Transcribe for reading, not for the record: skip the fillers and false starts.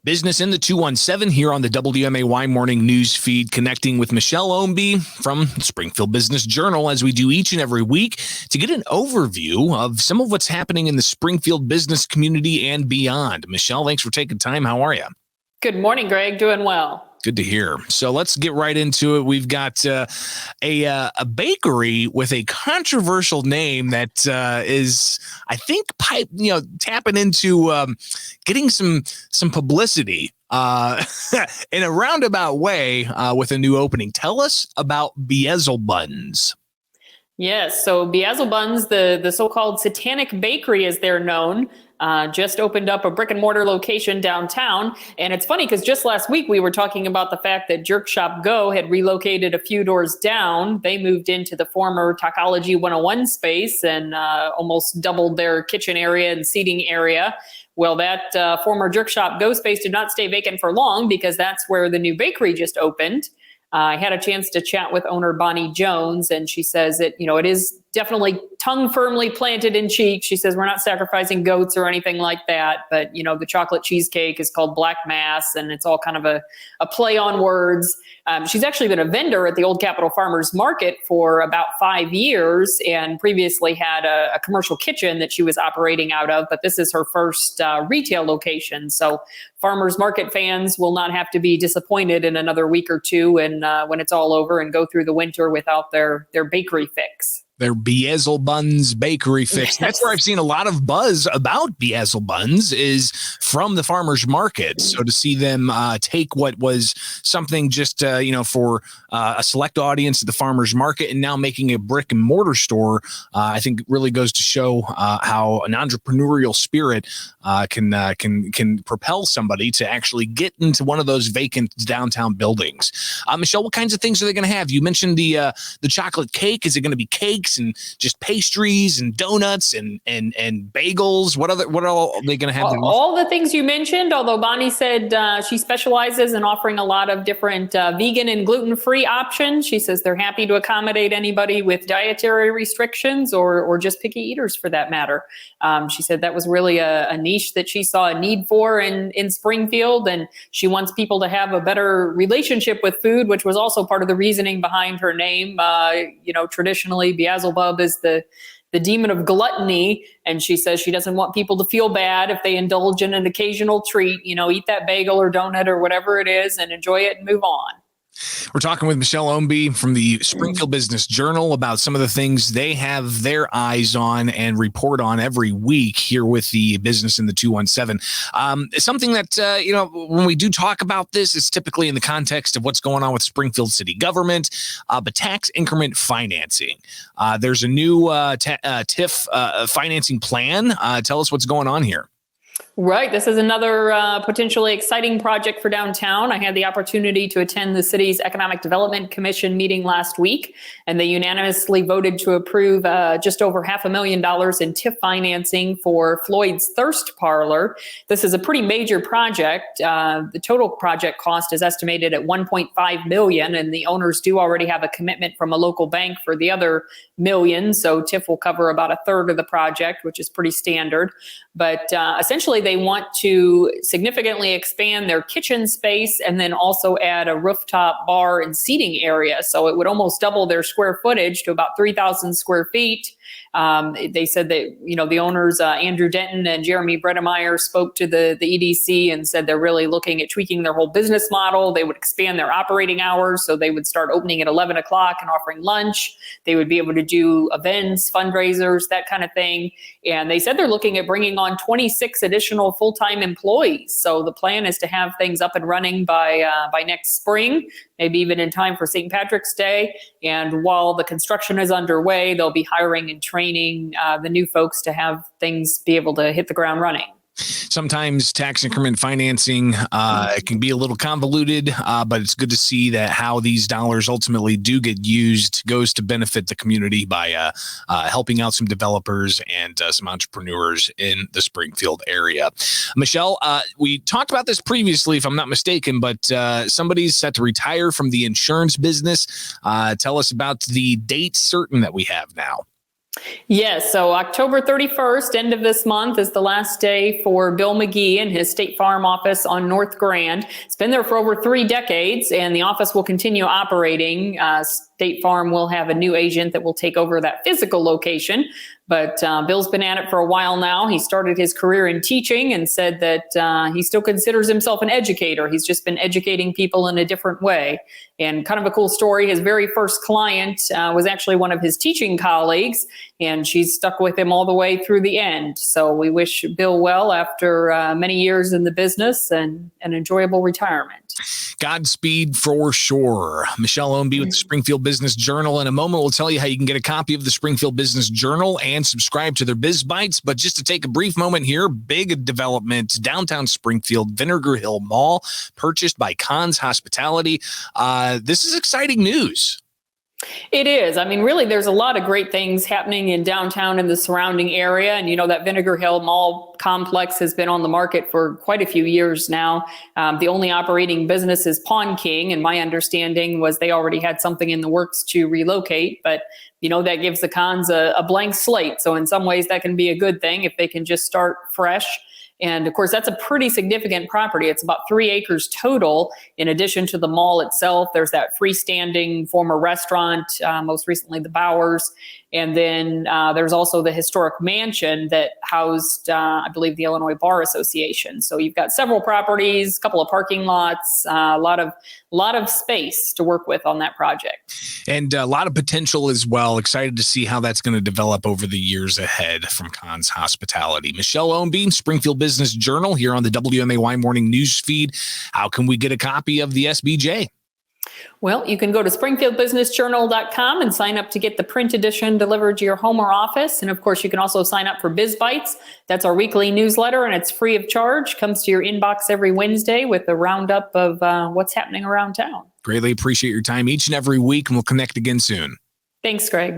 Business in the 217 here on the WMAY Morning News Feed, connecting with Michelle Ownbey from Springfield Business Journal as we do each and every week to get an overview of some of what's happening in the Springfield business community and beyond. Michelle, thanks for taking time. How are you? Good morning, Greg. Doing well. Good to hear. So let's get right into it. We've got a bakery with a controversial name that is, I think, tapping into getting some publicity in a roundabout way with a new opening. Tell us about Beelzebunz. Yes, so Beelzebunz, the so-called Satanic bakery as they're known, just opened up a brick and mortar location downtown. And it's funny because just last week we were talking about the fact that Jerk Shop Go had relocated a few doors down. They moved into the former Talkology 101 space and almost doubled their kitchen area and seating area. Well, that former Jerk Shop Go space did not stay vacant for long because that's where the new bakery just opened. I had a chance to chat with owner Bonnie Jones, and she says it is definitely tongue firmly planted in cheek. She says, we're not sacrificing goats or anything like that. But, the chocolate cheesecake is called Black Mass, and it's all kind of a play on words. She's actually been a vendor at the Old Capitol Farmers Market for about 5 years and previously had a commercial kitchen that she was operating out of. But this is her first retail location. So Farmers Market fans will not have to be disappointed in another week or two and when it's all over and go through the winter without their bakery fix. Their Beelzebunz bakery fix. Yes. That's where I've seen a lot of buzz about Beelzebunz is from the farmers market. So to see them take what was something just, for a select audience at the farmers market and now making a brick and mortar store, I think really goes to show how an entrepreneurial spirit can propel somebody to actually get into one of those vacant downtown buildings. Michelle, what kinds of things are they going to have? You mentioned the chocolate cake. Is it going to be cakes and just pastries and donuts and bagels? What are all they going to have? All the things you mentioned, although Bonnie said she specializes in offering a lot of different vegan and gluten-free options. She says they're happy to accommodate anybody with dietary restrictions or just picky eaters for that matter. She said that was really a niche that she saw a need for in Springfield, and she wants people to have a better relationship with food, which was also part of the reasoning behind her name. Traditionally, Beelzebub is the demon of gluttony, and she says she doesn't want people to feel bad if they indulge in an occasional treat, eat that bagel or donut or whatever it is and enjoy it and move on. We're talking with Michelle Ownbey from the Springfield Business Journal about some of the things they have their eyes on and report on every week here with the Business in the 217. Something that, when we do talk about this, it's typically in the context of what's going on with Springfield city government, but tax increment financing. There's a new TIF financing plan. Tell us what's going on here. Right. This is another potentially exciting project for downtown. I had the opportunity to attend the city's Economic Development Commission meeting last week, and they unanimously voted to approve just over $500,000 in TIF financing for Floyd's Thirst Parlor. This is a pretty major project. The total project cost is estimated at $1.5 million, and the owners do already have a commitment from a local bank for the other million. So TIF will cover about a third of the project, which is pretty standard. But essentially, they want to significantly expand their kitchen space and then also add a rooftop bar and seating area. So it would almost double their square footage to about 3,000 square feet. They said that, the owners, Andrew Denton and Jeremy Bredemeyer, spoke to the EDC and said they're really looking at tweaking their whole business model. They would expand their operating hours. So they would start opening at 11 o'clock and offering lunch. They would be able to do events, fundraisers, that kind of thing. And they said they're looking at bringing on 26 additional full-time employees. So the plan is to have things up and running by next spring, maybe even in time for St. Patrick's Day. And while the construction is underway, they'll be hiring and training the new folks to have things be able to hit the ground running. Sometimes tax increment financing it can be a little convoluted, but it's good to see that how these dollars ultimately do get used goes to benefit the community by helping out some developers and some entrepreneurs in the Springfield area. Michelle, we talked about this previously, if I'm not mistaken, but somebody's set to retire from the insurance business. Tell us about the date certain that we have now. Yes, so October 31st, end of this month, is the last day for Bill McGee in his State Farm office on North Grand. It's been there for over 3 decades, and the office will continue operating. State Farm will have a new agent that will take over that physical location. But Bill's been at it for a while now. He started his career in teaching and said that he still considers himself an educator. He's just been educating people in a different way. And kind of a cool story, his very first client was actually one of his teaching colleagues, and she's stuck with him all the way through the end. So we wish Bill well after many years in the business and an enjoyable retirement. Godspeed for sure. Michelle Ownbey with the Springfield Business Journal. In a moment, we'll tell you how you can get a copy of the Springfield Business Journal and subscribe to their Biz Bites. But just to take a brief moment here, big development, downtown Springfield, Vinegar Hill Mall, purchased by Conn's Hospitality. This is exciting news. It is. I mean, really, there's a lot of great things happening in downtown and the surrounding area. And, that Vinegar Hill Mall complex has been on the market for quite a few years now. The only operating business is Pawn King. And my understanding was they already had something in the works to relocate. But, that gives the Cons a blank slate. So in some ways, that can be a good thing if they can just start fresh. And of course, that's a pretty significant property. It's about 3 acres total. In addition to the mall itself, there's that freestanding former restaurant, most recently the Bowers. And then there's also the historic mansion that housed, I believe, the Illinois Bar Association. So you've got several properties, a couple of parking lots, a lot of space to work with on that project. And a lot of potential as well. Excited to see how that's going to develop over the years ahead from Conn's Hospitality. Michelle Ownbey, Springfield Business Journal, here on the WMAY Morning News Feed. How can we get a copy of the SBJ? Well, you can go to springfieldbusinessjournal.com and sign up to get the print edition delivered to your home or office. And of course, you can also sign up for Biz Bites. That's our weekly newsletter, and it's free of charge. Comes to your inbox every Wednesday with a roundup of what's happening around town. Greatly appreciate your time each and every week, and we'll connect again soon. Thanks, Greg.